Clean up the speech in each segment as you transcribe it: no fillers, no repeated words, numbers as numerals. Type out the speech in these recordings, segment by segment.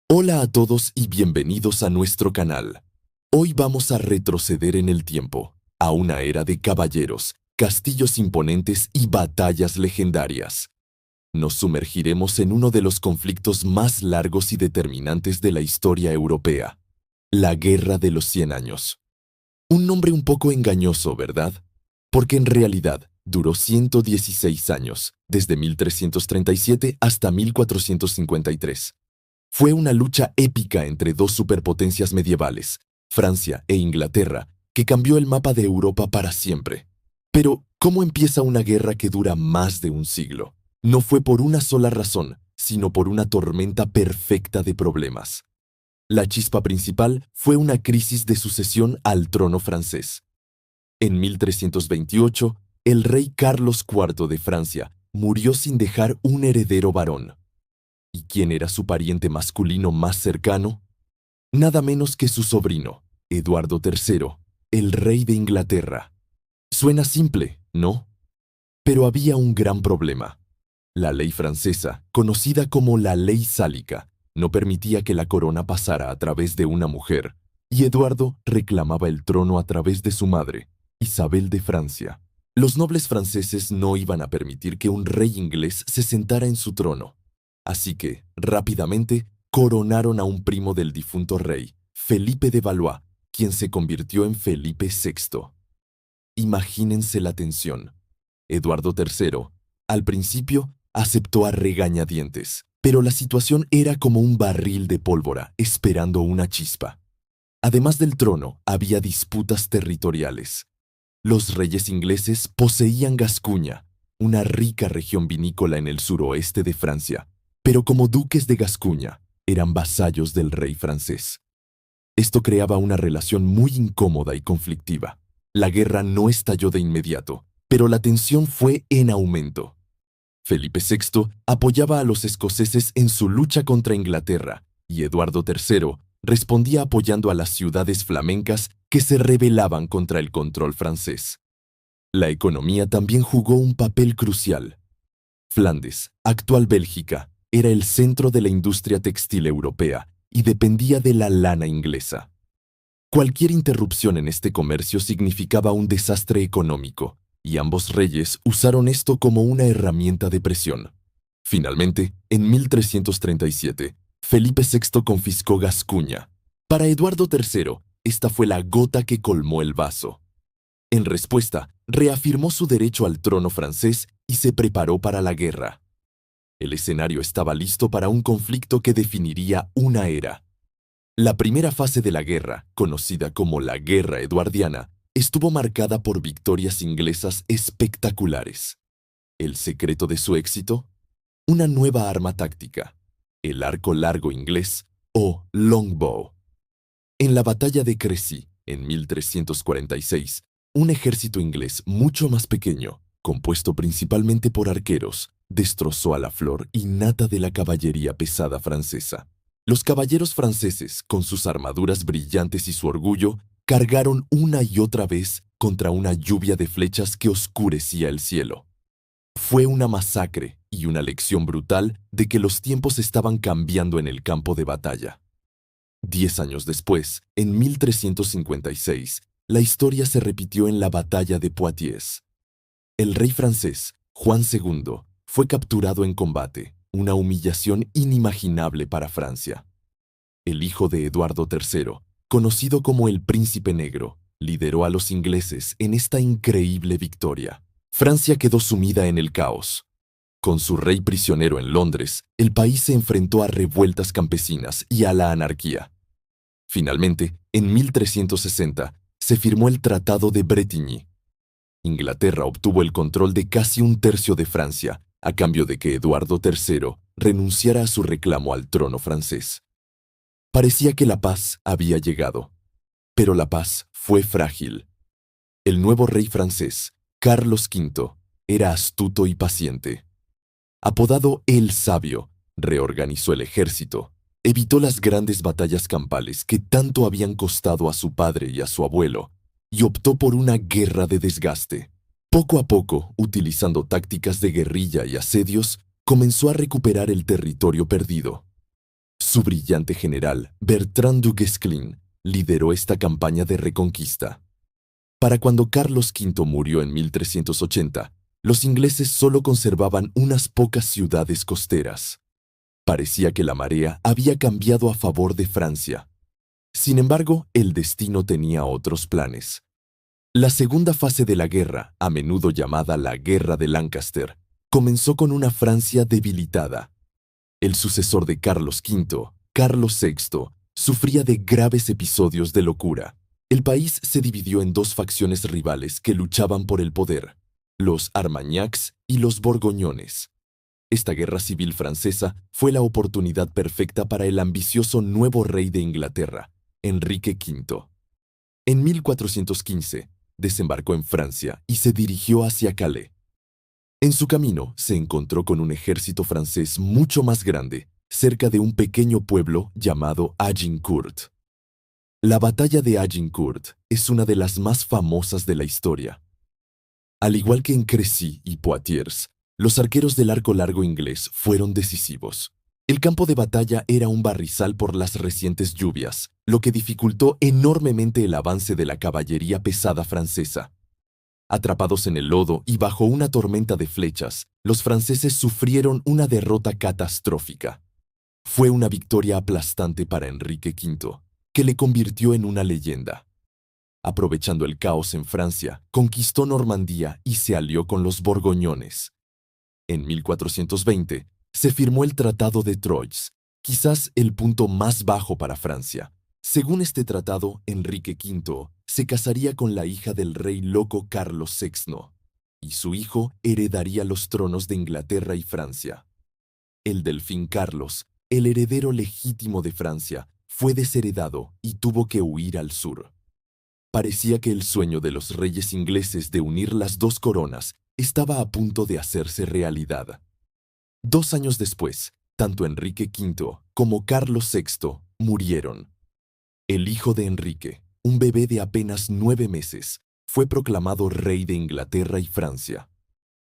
Hola a todos y bienvenidos a nuestro canal. Hoy vamos a retroceder en el tiempo, a una era de caballeros, castillos imponentes y batallas legendarias. Nos sumergiremos en uno de los conflictos más largos y determinantes de la historia europea, la Guerra de los 100 Años. Un nombre un poco engañoso, ¿verdad? Porque en realidad duró 116 años, desde 1337 hasta 1453. Fue una lucha épica entre dos superpotencias medievales, Francia e Inglaterra, que cambió el mapa de Europa para siempre. Pero, ¿cómo empieza una guerra que dura más de un siglo? No fue por una sola razón, sino por una tormenta perfecta de problemas. La chispa principal fue una crisis de sucesión al trono francés. En 1328, el rey Carlos IV de Francia murió sin dejar un heredero varón. ¿Y quién era su pariente masculino más cercano? Nada menos que su sobrino, Eduardo III, el rey de Inglaterra. Suena simple, ¿no? Pero había un gran problema. La ley francesa, conocida como la Ley Sálica, no permitía que la corona pasara a través de una mujer, y Eduardo reclamaba el trono a través de su madre, Isabel de Francia. Los nobles franceses no iban a permitir que un rey inglés se sentara en su trono. Así que, rápidamente, coronaron a un primo del difunto rey, Felipe de Valois, quien se convirtió en Felipe VI. Imagínense la tensión. Eduardo III, al principio, aceptó a regañadientes, pero la situación era como un barril de pólvora esperando una chispa. Además del trono, había disputas territoriales. Los reyes ingleses poseían Gascuña, una rica región vinícola en el suroeste de Francia, pero como duques de Gascuña, eran vasallos del rey francés. Esto creaba una relación muy incómoda y conflictiva. La guerra no estalló de inmediato, pero la tensión fue en aumento. Felipe VI apoyaba a los escoceses en su lucha contra Inglaterra y Eduardo III respondía apoyando a las ciudades flamencas que se rebelaban contra el control francés. La economía también jugó un papel crucial. Flandes, actual Bélgica, era el centro de la industria textil europea y dependía de la lana inglesa. Cualquier interrupción en este comercio significaba un desastre económico, y ambos reyes usaron esto como una herramienta de presión. Finalmente, en 1337, Felipe VI confiscó Gascuña. Para Eduardo III, esta fue la gota que colmó el vaso. En respuesta, reafirmó su derecho al trono francés y se preparó para la guerra. El escenario estaba listo para un conflicto que definiría una era. La primera fase de la guerra, conocida como la Guerra Eduardiana, estuvo marcada por victorias inglesas espectaculares. ¿El secreto de su éxito? Una nueva arma táctica, el arco largo inglés o longbow. En la batalla de Crécy, en 1346, un ejército inglés mucho más pequeño, compuesto principalmente por arqueros, destrozó a la flor y nata de la caballería pesada francesa. Los caballeros franceses, con sus armaduras brillantes y su orgullo, cargaron una y otra vez contra una lluvia de flechas que oscurecía el cielo. Fue una masacre y una lección brutal de que los tiempos estaban cambiando en el campo de batalla. 10 años después, en 1356, la historia se repitió en la batalla de Poitiers. El rey francés, Juan II, fue capturado en combate, una humillación inimaginable para Francia. El hijo de Eduardo III, conocido como el Príncipe Negro, lideró a los ingleses en esta increíble victoria. Francia quedó sumida en el caos. Con su rey prisionero en Londres, el país se enfrentó a revueltas campesinas y a la anarquía. Finalmente, en 1360, se firmó el Tratado de Bretigny. Inglaterra obtuvo el control de casi un tercio de Francia, a cambio de que Eduardo III renunciara a su reclamo al trono francés. Parecía que la paz había llegado, pero la paz fue frágil. El nuevo rey francés, Carlos V, era astuto y paciente. Apodado El Sabio, reorganizó el ejército, evitó las grandes batallas campales que tanto habían costado a su padre y a su abuelo, y optó por una guerra de desgaste. Poco a poco, utilizando tácticas de guerrilla y asedios, comenzó a recuperar el territorio perdido. Su brillante general, Bertrand du Guesclin, lideró esta campaña de reconquista. Para cuando Carlos V murió en 1380, los ingleses solo conservaban unas pocas ciudades costeras. Parecía que la marea había cambiado a favor de Francia. Sin embargo, el destino tenía otros planes. La segunda fase de la guerra, a menudo llamada la Guerra de Lancaster, comenzó con una Francia debilitada. El sucesor de Carlos V, Carlos VI, sufría de graves episodios de locura. El país se dividió en dos facciones rivales que luchaban por el poder, los Armagnacs y los Borgoñones. Esta guerra civil francesa fue la oportunidad perfecta para el ambicioso nuevo rey de Inglaterra, Enrique V. En 1415, desembarcó en Francia y se dirigió hacia Calais. En su camino se encontró con un ejército francés mucho más grande, cerca de un pequeño pueblo llamado Agincourt. La batalla de Agincourt es una de las más famosas de la historia. Al igual que en Crécy y Poitiers, los arqueros del arco largo inglés fueron decisivos. El campo de batalla era un barrizal por las recientes lluvias, lo que dificultó enormemente el avance de la caballería pesada francesa. Atrapados en el lodo y bajo una tormenta de flechas, los franceses sufrieron una derrota catastrófica. Fue una victoria aplastante para Enrique V, que le convirtió en una leyenda. Aprovechando el caos en Francia, conquistó Normandía y se alió con los borgoñones. En 1420, se firmó el Tratado de Troyes, quizás el punto más bajo para Francia. Según este tratado, Enrique V se casaría con la hija del rey loco Carlos VI, y su hijo heredaría los tronos de Inglaterra y Francia. El delfín Carlos, el heredero legítimo de Francia, fue desheredado y tuvo que huir al sur. Parecía que el sueño de los reyes ingleses de unir las dos coronas estaba a punto de hacerse realidad. 2 años después, tanto Enrique V como Carlos VI murieron. El hijo de Enrique, un bebé de apenas 9 meses, fue proclamado rey de Inglaterra y Francia.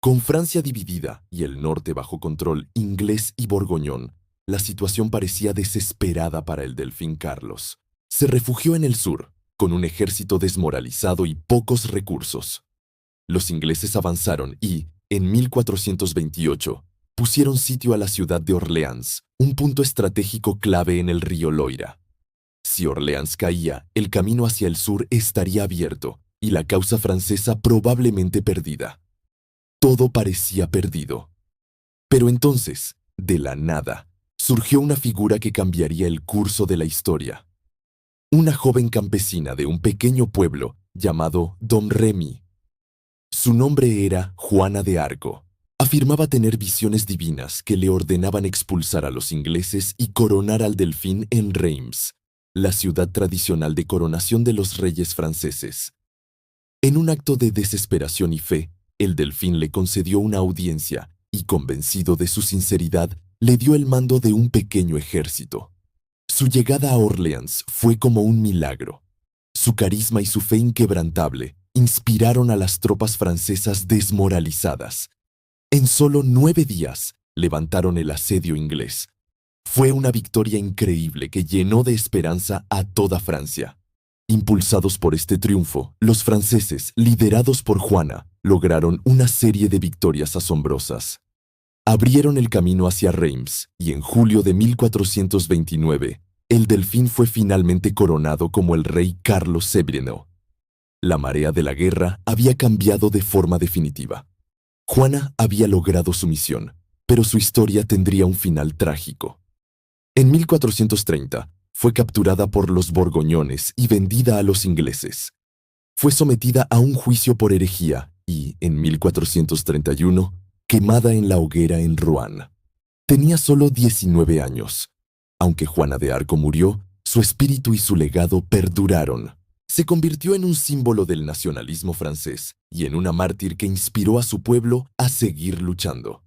Con Francia dividida y el norte bajo control inglés y borgoñón, la situación parecía desesperada para el delfín Carlos. Se refugió en el sur, con un ejército desmoralizado y pocos recursos. Los ingleses avanzaron y, en 1428, pusieron sitio a la ciudad de Orleans, un punto estratégico clave en el río Loira. Si Orleans caía, el camino hacia el sur estaría abierto y la causa francesa probablemente perdida. Todo parecía perdido. Pero entonces, de la nada, surgió una figura que cambiaría el curso de la historia. Una joven campesina de un pequeño pueblo llamado Domremy. Su nombre era Juana de Arco. Afirmaba tener visiones divinas que le ordenaban expulsar a los ingleses y coronar al delfín en Reims, la ciudad tradicional de coronación de los reyes franceses. En un acto de desesperación y fe, el delfín le concedió una audiencia y, convencido de su sinceridad, le dio el mando de un pequeño ejército. Su llegada a Orleans fue como un milagro. Su carisma y su fe inquebrantable inspiraron a las tropas francesas desmoralizadas. En solo 9 días levantaron el asedio inglés. Fue una victoria increíble que llenó de esperanza a toda Francia. Impulsados por este triunfo, los franceses, liderados por Juana, lograron una serie de victorias asombrosas. Abrieron el camino hacia Reims y en julio de 1429, el delfín fue finalmente coronado como el rey Carlos VII. La marea de la guerra había cambiado de forma definitiva. Juana había logrado su misión, pero su historia tendría un final trágico. En 1430, fue capturada por los borgoñones y vendida a los ingleses. Fue sometida a un juicio por herejía y, en 1431, quemada en la hoguera en Rouen. Tenía solo 19 años. Aunque Juana de Arco murió, su espíritu y su legado perduraron. Se convirtió en un símbolo del nacionalismo francés y en una mártir que inspiró a su pueblo a seguir luchando.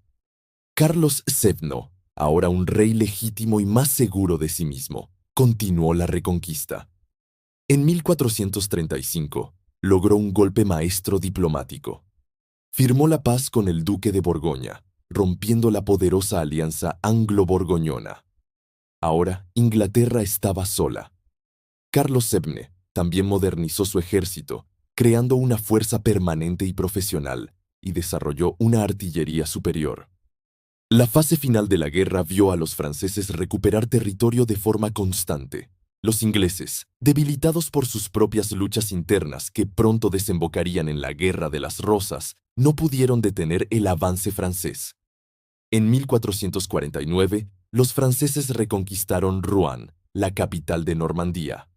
Carlos VII, ahora un rey legítimo y más seguro de sí mismo, continuó la reconquista. En 1435, logró un golpe maestro diplomático. Firmó la paz con el duque de Borgoña, rompiendo la poderosa alianza anglo-borgoñona. Ahora, Inglaterra estaba sola. Carlos VII también modernizó su ejército, creando una fuerza permanente y profesional, y desarrolló una artillería superior. La fase final de la guerra vio a los franceses recuperar territorio de forma constante. Los ingleses, debilitados por sus propias luchas internas que pronto desembocarían en la Guerra de las Rosas, no pudieron detener el avance francés. En 1449, los franceses reconquistaron Rouen, la capital de Normandía.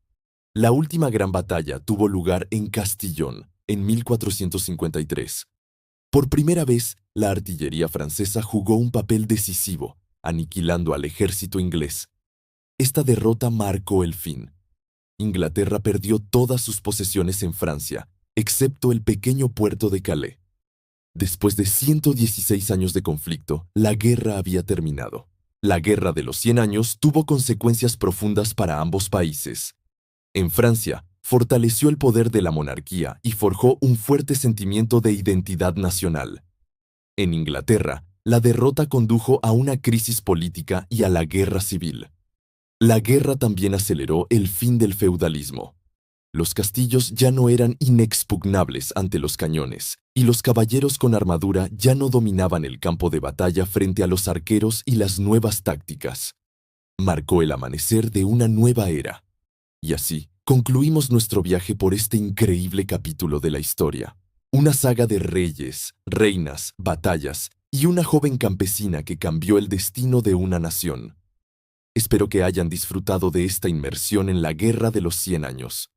La última gran batalla tuvo lugar en Castillon, en 1453. Por primera vez, la artillería francesa jugó un papel decisivo, aniquilando al ejército inglés. Esta derrota marcó el fin. Inglaterra perdió todas sus posesiones en Francia, excepto el pequeño puerto de Calais. Después de 116 años de conflicto, la guerra había terminado. La Guerra de los 100 años tuvo consecuencias profundas para ambos países. En Francia, fortaleció el poder de la monarquía y forjó un fuerte sentimiento de identidad nacional. En Inglaterra, la derrota condujo a una crisis política y a la guerra civil. La guerra también aceleró el fin del feudalismo. Los castillos ya no eran inexpugnables ante los cañones, y los caballeros con armadura ya no dominaban el campo de batalla frente a los arqueros y las nuevas tácticas. Marcó el amanecer de una nueva era. Y así, concluimos nuestro viaje por este increíble capítulo de la historia. Una saga de reyes, reinas, batallas y una joven campesina que cambió el destino de una nación. Espero que hayan disfrutado de esta inmersión en la Guerra de los 100 años.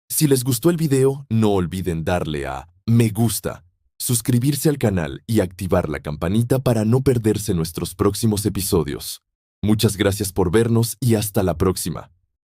Si les gustó el video, no olviden darle a me gusta, suscribirse al canal y activar la campanita para no perderse nuestros próximos episodios. Muchas gracias por vernos y hasta la próxima.